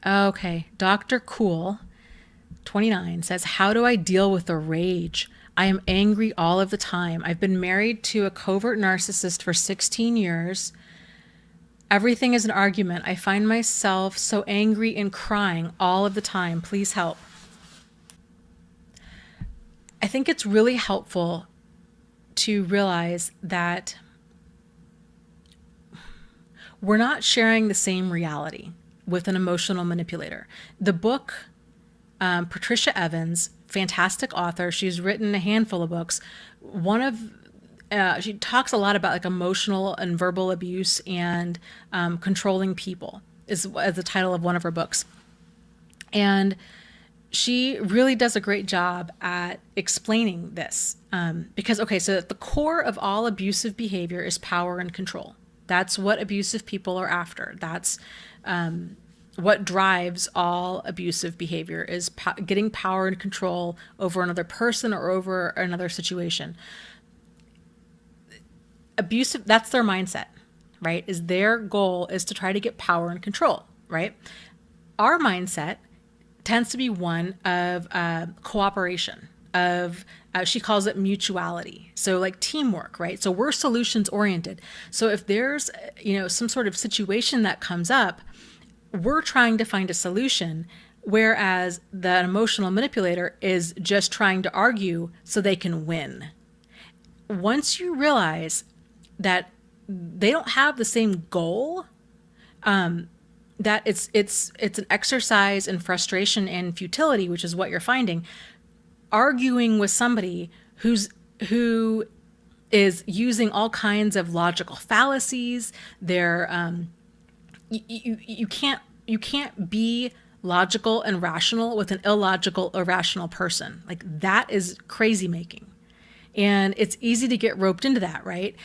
Okay. Dr. Cool, 29, says, how do I deal with the rage? I am angry all of the time. I've been married to a covert narcissist for 16 years. Everything is an argument. I find myself so angry and crying all of the time. Please help. I think it's really helpful to realize that we're not sharing the same reality with an emotional manipulator. The book, Patricia Evans, fantastic author. She's written a handful of books. She talks a lot about like emotional and verbal abuse and controlling people is the title of one of her books. And she really does a great job at explaining this. Because, okay, so at the core of all abusive behavior is power and control. That's what abusive people are after. That's what drives all abusive behavior is getting power and control over another person or over another situation. Abusive, that's their mindset, right? Is their goal is to try to get power and control, right? Our mindset tends to be one of cooperation, of she calls it mutuality. So like teamwork, right? So we're solutions oriented. So if there's some sort of situation that comes up, we're trying to find a solution, whereas the emotional manipulator is just trying to argue so they can win. Once you realize that they don't have the same goal, that it's an exercise in frustration and futility, which is what you're finding. Arguing with somebody who is using all kinds of logical fallacies. They're you can't be logical and rational with an illogical, irrational person. Like that is crazy making, and it's easy to get roped into that, right?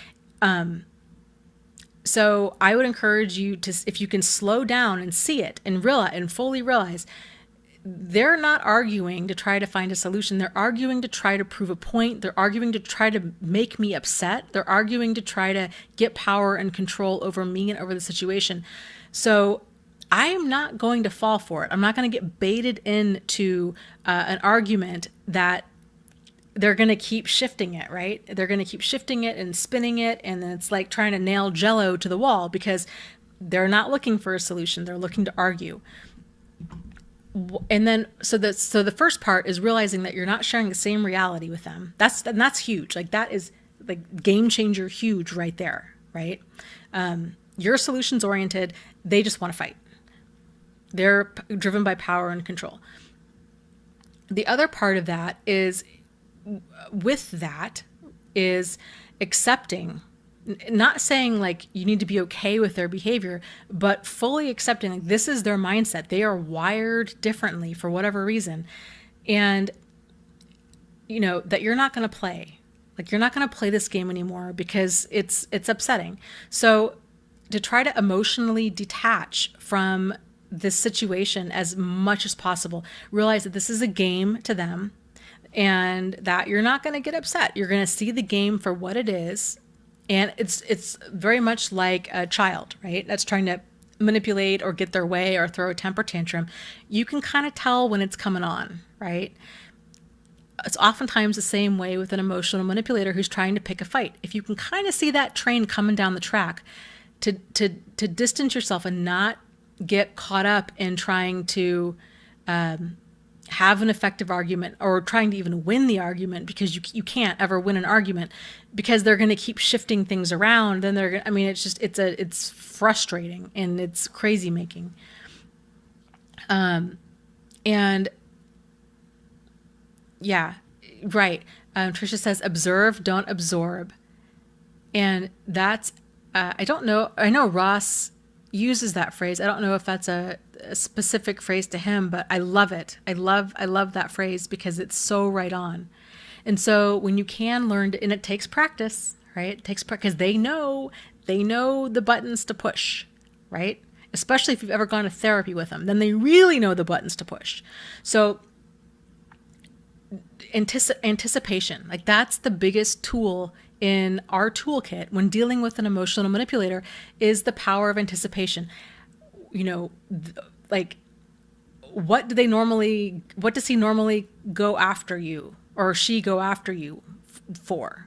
So I would encourage you to, if you can slow down and see it and realize and fully realize they're not arguing to try to find a solution. They're arguing to try to prove a point. They're arguing to try to make me upset. They're arguing to try to get power and control over me and over the situation. So I am not going to fall for it. I'm not going to get baited into an argument that they're going to keep shifting it, right? They're going to keep shifting it and spinning it. And then it's like trying to nail Jello to the wall because they're not looking for a solution. They're looking to argue. And then, so the first part is realizing that you're not sharing the same reality with them. That's huge. Like that is like game changer huge right there, right? You're solutions oriented. They just want to fight. They're driven by power and control. The other part of that is accepting, not saying like you need to be okay with their behavior, but fully accepting like this is their mindset. They are wired differently for whatever reason. And that you're not going to play. Like you're not going to play this game anymore because it's upsetting. So to try to emotionally detach from this situation as much as possible, realize that this is a game to them and that you're not going to get upset. You're going to see the game for what it is. And it's very much like a child, right? That's trying to manipulate or get their way or throw a temper tantrum. You can kind of tell when it's coming on, right? It's oftentimes the same way with an emotional manipulator who's trying to pick a fight. If you can kind of see that train coming down the track, to distance yourself and not get caught up in trying to have an effective argument or trying to even win the argument, because you can't ever win an argument because they're going to keep shifting things around. Then they're going to, it's frustrating and it's crazy making. And yeah, right. Tricia says, observe, don't absorb. And that's, I don't know. I know Ross uses that phrase. I don't know if that's a specific phrase to him, but I love it. I love that phrase because it's so right on. And so when you can learn to, and it takes practice, right? It takes practice because they know the buttons to push, right? Especially if you've ever gone to therapy with them, then they really know the buttons to push. So anticipation, like that's the biggest tool in our toolkit when dealing with an emotional manipulator, is the power of anticipation. Like what does he normally go after you, or she go after you for?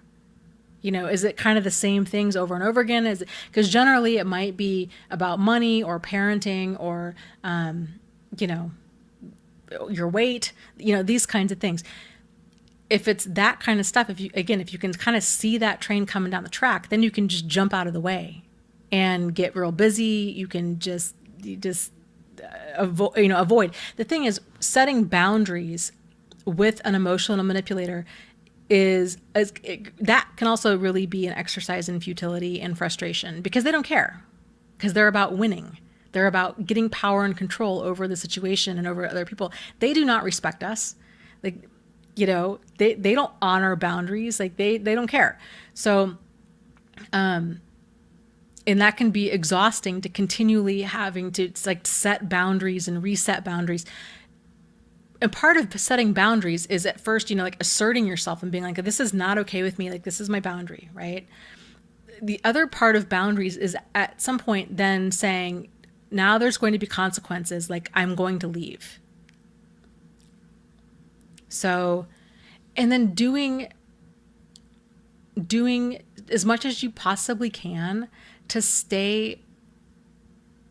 Is it kind of the same things over and over again? Is it, because generally it might be about money or parenting or, you know, your weight, these kinds of things. If it's that kind of stuff, if you can kind of see that train coming down the track, then you can just jump out of the way and get real busy. You can just avoid. The thing is, setting boundaries with an emotional manipulator that can also really be an exercise in futility and frustration, because they don't care, because they're about winning. They're about getting power and control over the situation and over other people. They do not respect us. Like, they don't honor boundaries. Like, they don't care. So, and that can be exhausting, to continually having to set boundaries and reset boundaries. And part of setting boundaries is at first, asserting yourself and being like, this is not okay with me. Like, this is my boundary, right? The other part of boundaries is at some point then saying, now there's going to be consequences. Like, I'm going to leave. So, and then doing as much as you possibly can to stay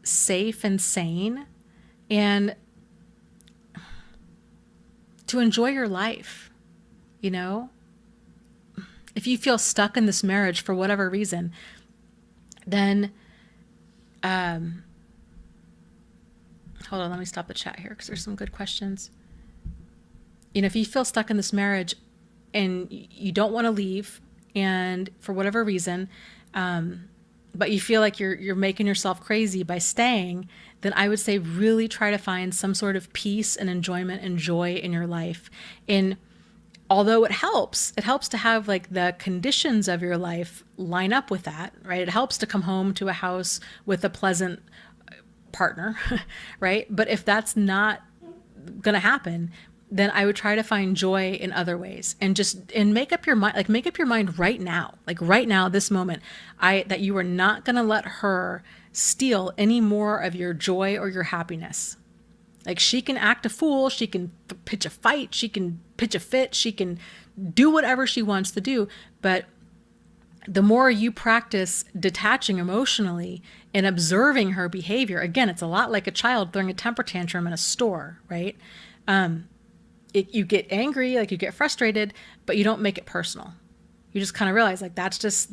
safe and sane, and to enjoy your life. If you feel stuck in this marriage for whatever reason, then hold on, let me stop the chat here because there's some good questions. If you feel stuck in this marriage and you don't want to leave, and for whatever reason, but you feel like you're making yourself crazy by staying, then I would say really try to find some sort of peace and enjoyment and joy in your life. And although it helps to have like the conditions of your life line up with that, right? It helps to come home to a house with a pleasant partner, right? But if that's not going to happen, then I would try to find joy in other ways, and make up your mind right now, this moment, that you are not going to let her steal any more of your joy or your happiness. Like, she can act a fool, she can pitch a fight, she can pitch a fit, she can do whatever she wants to do, but the more you practice detaching emotionally and observing her behavior, again, it's a lot like a child throwing a temper tantrum in a store, right? You get angry, like you get frustrated, but you don't make it personal. You just kind of realize, like, that's just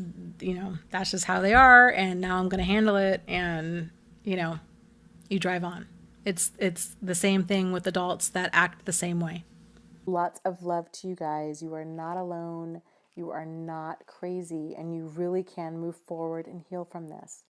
how they are, and now I'm going to handle it, and you drive on. It's the same thing with adults that act the same way. Lots of love to you guys. You are not alone. You are not crazy, and you really can move forward and heal from this.